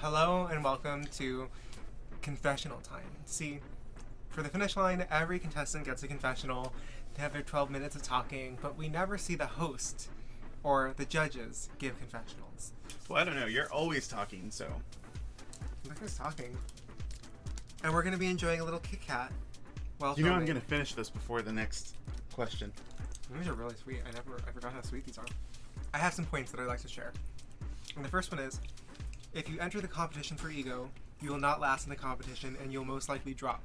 Hello and welcome to confessional time. See, for the finish line, every contestant gets a confessional. They have their 12 minutes of talking, but we never see the host or the judges give confessionals. Well, I don't know. You're always talking, so. Look who's talking. And we're going to be enjoying a little Kit Kat while You know I'm filming. going to finish this before the next question. These are really sweet. I forgot how sweet these are. I have some points that I'd like to share. And the first one is, if you enter the competition for ego, you will not last in the competition and you'll most likely drop.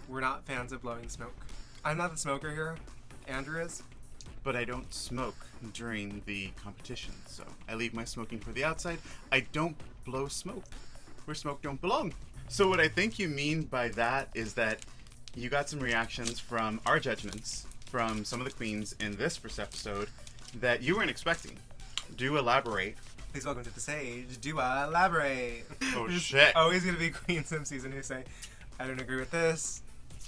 We're not fans of blowing smoke. I'm not the smoker here. Andrew is. But I don't smoke during the competition, so I leave my smoking for the outside. I don't blow smoke where smoke don't belong. So what I think you mean by that is that you got some reactions from our judgments, from some of the queens in this first episode, that you weren't expecting. Do elaborate. Please welcome to the stage. Do elaborate. Oh, There's shit. always going to be queens some season who say, I don't agree with this.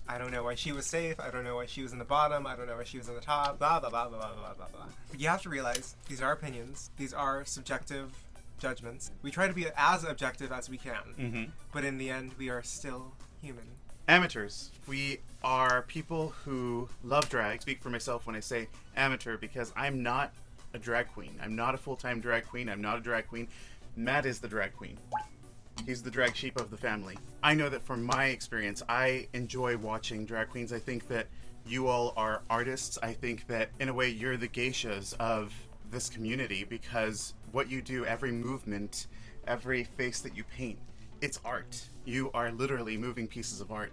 I don't know why she was safe. I don't know why she was in the bottom. I don't know why she was in the top. Blah, blah, blah, blah, blah, blah, blah, blah. But you have to realize these are opinions. These are subjective judgments. We try to be as objective as we can. But in the end, we are still human. Amateurs. We are people who love drag. Speak for myself when I say amateur because I'm not a drag queen. I'm not a full-time drag queen. I'm not a drag queen. Matt is the drag queen. He's the drag sheep of the family. I know that from my experience, I enjoy watching drag queens. I think that you all are artists. I think that in a way you're the geishas of this community because what you do, every movement, every face that you paint, it's art. You are literally moving pieces of art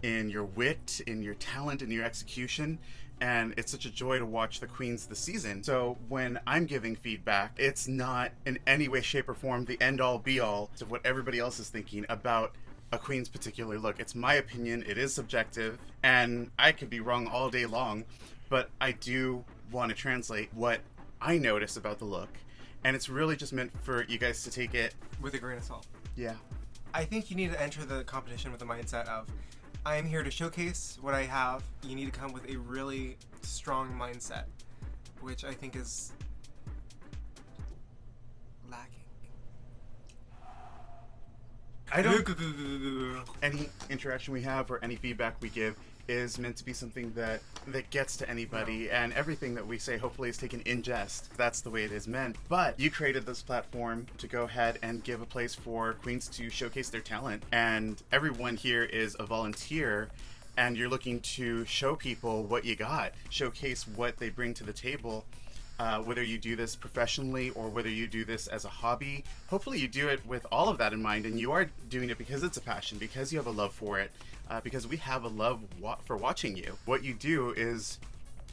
in your wit, in your talent, in your execution. And it's such a joy to watch the queens this season. So when I'm giving feedback, it's not in any way, shape, or form the end-all, be-all of what everybody else is thinking about a queen's particular look. It's my opinion, it is subjective, and I could be wrong all day long, but I do want to translate what I notice about the look. And it's really just meant for you guys to take it With a grain of salt. Yeah. I think you need to enter the competition with the mindset of, I am here to showcase what I have. You need to come with a really strong mindset, which I think is lacking. I don't. Any interaction we have or any feedback we give is meant to be something that gets to anybody, and everything that we say hopefully is taken in jest. That's the way it is meant. But you created this platform to go ahead and give a place for queens to showcase their talent, and everyone here is a volunteer, and you're looking to show people what you got, showcase what they bring to the table. Whether you do this professionally or whether you do this as a hobby, hopefully you do it with all of that in mind, and you are doing it because it's a passion, because you have a love for it, because we have a love for watching you. What you do is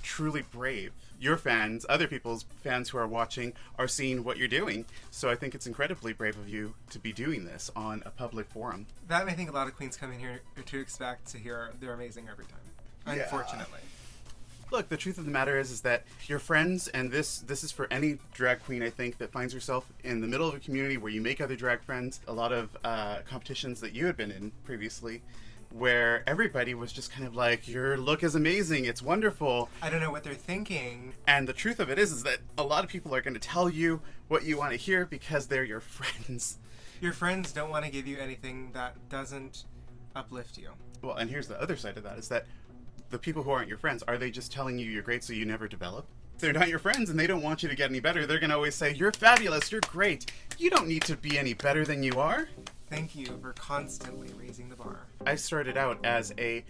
truly brave. Your fans, other people's fans who are watching, are seeing what you're doing. So I think it's incredibly brave of you to be doing this on a public forum. That and I think a lot of queens come in here to expect to hear they're amazing every time. Yeah. Unfortunately. Look, the truth of the matter is that your friends, and this is for any drag queen, I think, that finds herself in the middle of a community where you make other drag friends, a lot of competitions that you had been in previously, where everybody was just kind of like, your look is amazing, it's wonderful. I don't know what they're thinking. And the truth of it is that a lot of people are going to tell you what you want to hear because they're your friends. Your friends don't want to give you anything that doesn't uplift you. Well, and here's the other side of that, is that the people who aren't your friends, are they just telling you you're great so you never develop? If they're not your friends and they don't want you to get any better, they're going to always say, you're fabulous, you're great. You don't need to be any better than you are. Thank you for constantly raising the bar. I started out as a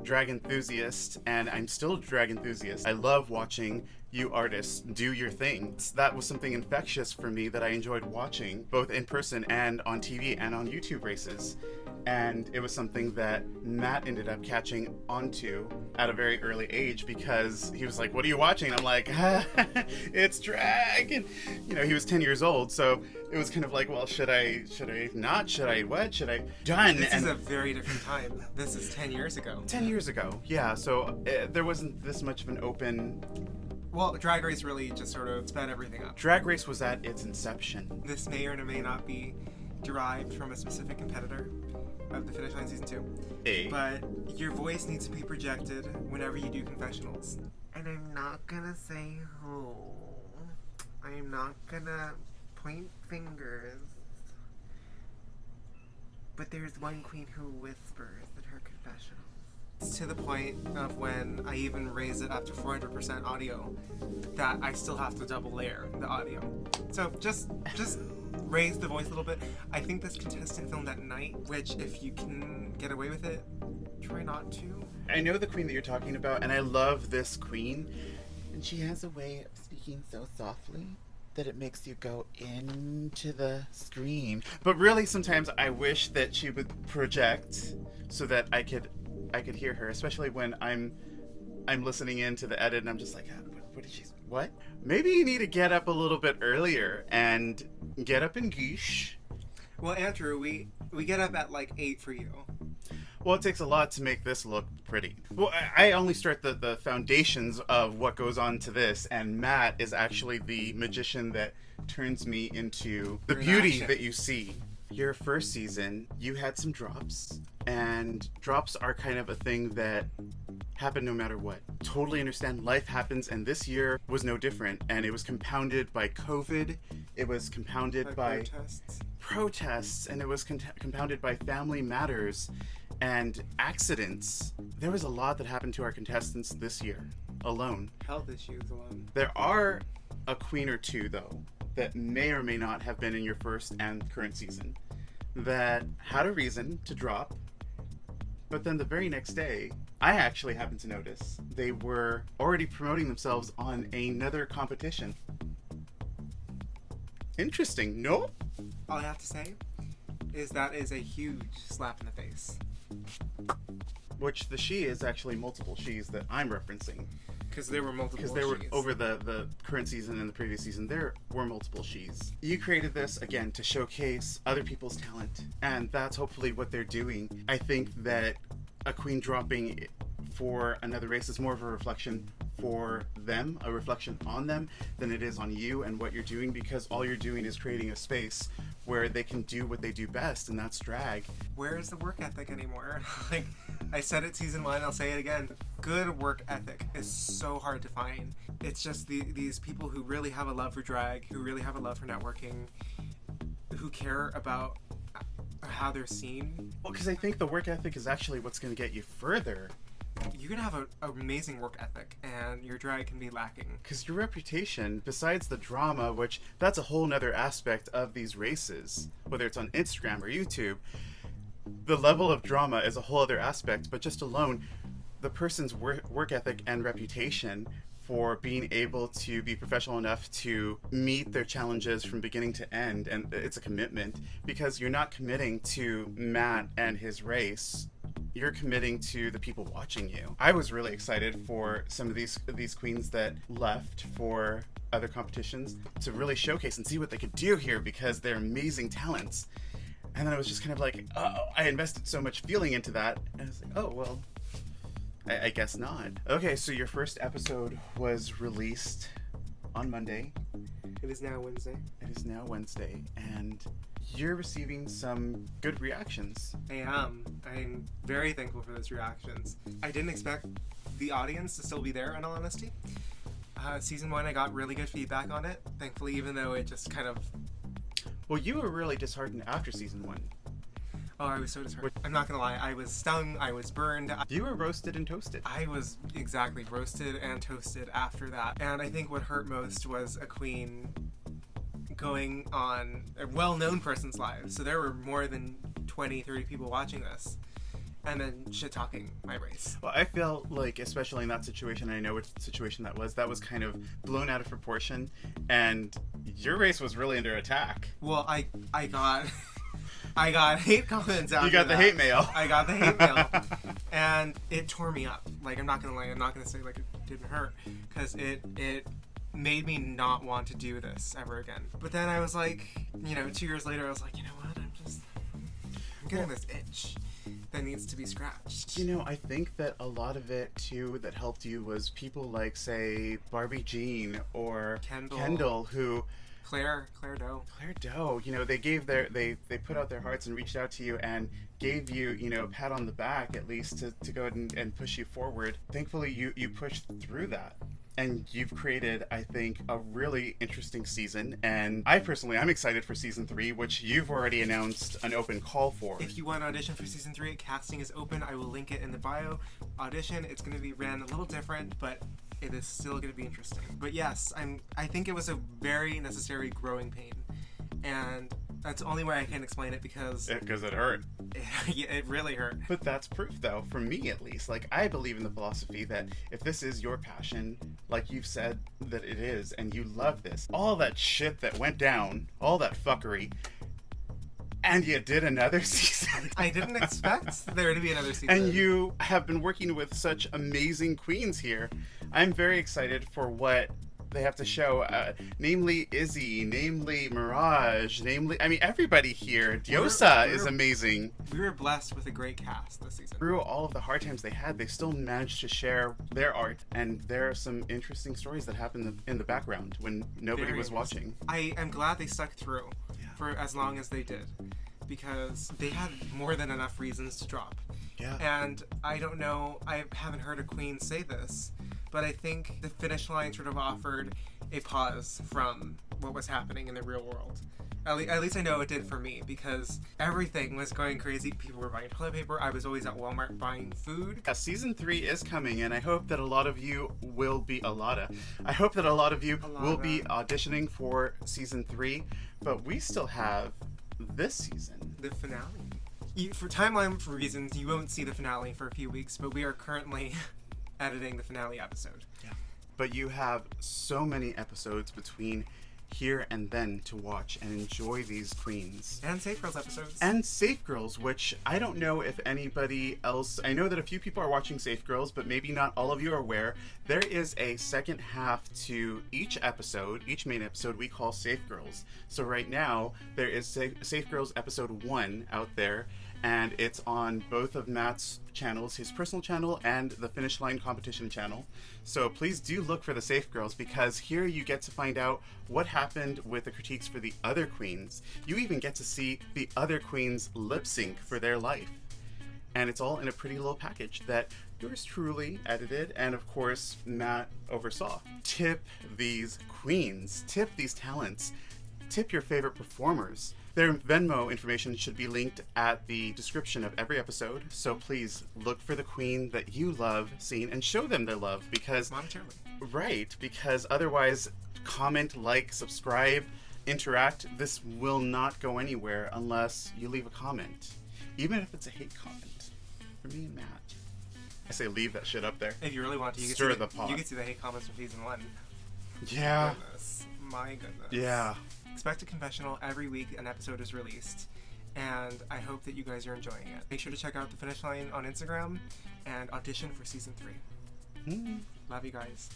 drag enthusiast, and I'm still a drag enthusiast. I love watching you artists do your thing. That was something infectious for me that I enjoyed watching, both in person and on TV and on YouTube races. And it was something that Matt ended up catching onto at a very early age because he was like, what are you watching? And I'm like, it's drag. And, you know, he was 10 years old. So it was kind of like, well, should I not? Should I what? Should I? Done. This is a very different time. This is 10 years ago. 10 years ago, yeah. So there wasn't this much of an open... Well, Drag Race really just sort of sped everything up. Drag Race was at its inception. This may or may not be derived from a specific competitor of the Finish Line Season 2. But your voice needs to be projected whenever you do confessionals. And I'm not gonna say who. I'm not gonna point fingers. But there's one queen who whispers in her confessional. It's to the point of when I even raise it up to 400% audio that I still have to double layer the audio. So just raise the voice a little bit. I think this contestant filmed at night, which if you can get away with it, try not to. I know the queen that you're talking about, and I love this queen. And she has a way of speaking so softly that it makes you go into the screen. But really, sometimes I wish that she would project so that I could hear her, especially when I'm listening into the edit and I'm just like, what did she? What? Maybe you need to get up a little bit earlier and get up and geesh. Well, Andrew, we get up at like 8 for you. Well, it takes a lot to make this look pretty. Well, I only start the foundations of what goes on to this, and Matt is actually the magician that turns me into the beauty that you see. Your first season, you had some drops, and drops are kind of a thing that happen no matter what. Totally understand, life happens, and this year was no different, and it was compounded by COVID, it was compounded by protests, and it was compounded by family matters and accidents. There was a lot that happened to our contestants this year alone. Health issues alone. There are a queen or two, though, that may or may not have been in your first and current season that had a reason to drop, but then the very next day, I actually happened to notice they were already promoting themselves on another competition. Interesting, no? All I have to say is that is a huge slap in the face. Which the she is actually multiple she's that I'm referencing. Because there were multiple Because there were, she's. over the current season and the previous season, there were multiple she's. You created this, again, to showcase other people's talent. And that's hopefully what they're doing. I think that a queen dropping for another race is more of a reflection for them, a reflection on them, than it is on you and what you're doing, because all you're doing is creating a space where they can do what they do best, and that's drag. Where is the work ethic anymore? Like, I said it season 1, I'll say it again. Good work ethic is so hard to find. It's just these people who really have a love for drag, who really have a love for networking, who care about how they're seen. Well, because I think the work ethic is actually what's going to get you further. You can have an amazing work ethic, and your drag can be lacking. Because your reputation, besides the drama, which that's a whole nother aspect of these races, whether it's on Instagram or YouTube, the level of drama is a whole other aspect, but just alone, the person's work ethic and reputation for being able to be professional enough to meet their challenges from beginning to end, and it's a commitment, because you're not committing to Matt and his race, you're committing to the people watching you. I was really excited for some of these queens that left for other competitions to really showcase and see what they could do here, because they're amazing talents. And then I was just kind of like, oh, I invested so much feeling into that, and I was like, oh, well, I guess not. Okay, so your first episode was released on Monday. It is now Wednesday. It is now Wednesday, and you're receiving some good reactions. I am. I'm very thankful for those reactions. I didn't expect the audience to still be there, in all honesty. Season 1, I got really good feedback on it, thankfully, even though it just kind of... Well, you were really disheartened after season 1. Oh, I was so disheartened. I'm not gonna lie, I was stung, I was burned. You were roasted and toasted. I was exactly roasted and toasted after that. And I think what hurt most was a queen going on a well-known person's live. So there were more than 20, 30 people watching this. And then shit-talking my race. Well, I felt like, especially in that situation, I know which situation that was kind of blown out of proportion, and your race was really under attack. Well, I got... I got hate comments after You got the hate mail. I got the hate mail. And it tore me up. Like, I'm not gonna lie, I'm not gonna say like it didn't hurt. Because it made me not want to do this ever again. But then I was like, 2 years later, I was like, you know what, I'm getting this itch that needs to be scratched. I think that a lot of it, too, that helped you was people like, say, Barbie Jean or Kendall, who... Claire Doe. Claire Doe, they gave they put out their hearts and reached out to you and gave you, a pat on the back at least to go ahead and push you forward. Thankfully, you pushed through that. And you've created, I think, a really interesting season. And I'm excited for season 3, which you've already announced an open call for. If you want to audition for season 3, casting is open. I will link it in the bio. Audition, it's going to be ran a little different, but it is still going to be interesting. But yes, I think it was a very necessary growing pain. And that's the only way I can explain it, because It hurt. it really hurt. But that's proof, though, for me at least. Like, I believe in the philosophy that if this is your passion, like you've said that it is, and you love this, all that shit that went down, all that fuckery, and you did another season. I didn't expect there to be another season. And you have been working with such amazing queens here. I'm very excited for what they have to show, namely Izzy, namely Mirage, everybody here. Diosa is amazing. We were blessed with a great cast this season. Through all of the hard times they had, they still managed to share their art, and there are some interesting stories that happened in the background when nobody Very was watching. I am glad they stuck through for as long as they did, because they had more than enough reasons to drop. Yeah. And I don't know, I haven't heard a queen say this, but I think the finish line sort of offered a pause from what was happening in the real world. At least I know it did for me, because everything was going crazy. People were buying toilet paper. I was always at Walmart buying food. Season 3 is coming, and I hope that a lot of you will be I hope that a lot of you will be auditioning for season 3, but we still have this season. The finale. For timeline reasons, you won't see the finale for a few weeks, but we are currently editing the finale episode. Yeah. But you have so many episodes between here and then to watch and enjoy these queens. And Safe Girls episodes. And Safe Girls, which I don't know if anybody else... I know that a few people are watching Safe Girls, but maybe not all of you are aware. There is a second half to each episode, each main episode we call Safe Girls. So right now, there is Safe Girls episode 1 out there, and it's on both of Matt's channels, his personal channel and the Finish Line competition channel. So please do look for the Safe Girls, because here you get to find out what happened with the critiques for the other queens. You even get to see the other queens lip sync for their life. And it's all in a pretty little package that yours truly edited, and of course Matt oversaw. Tip these queens, tip these talents, tip your favorite performers. Their Venmo information should be linked at the description of every episode, so please look for the queen that you love seeing and show them their love, because... Monetarily. Right, because otherwise, comment, like, subscribe, interact. This will not go anywhere unless you leave a comment, even if it's a hate comment. For me and Matt. I say leave that shit up there. If you really want to, you Stir can see the pot. You can see the hate comments from season 1. Yeah. Goodness. My goodness. Yeah. Expect a confessional every week an episode is released, and I hope that you guys are enjoying it. Make sure to check out the Finish Line on Instagram and audition for season 3. Love you guys.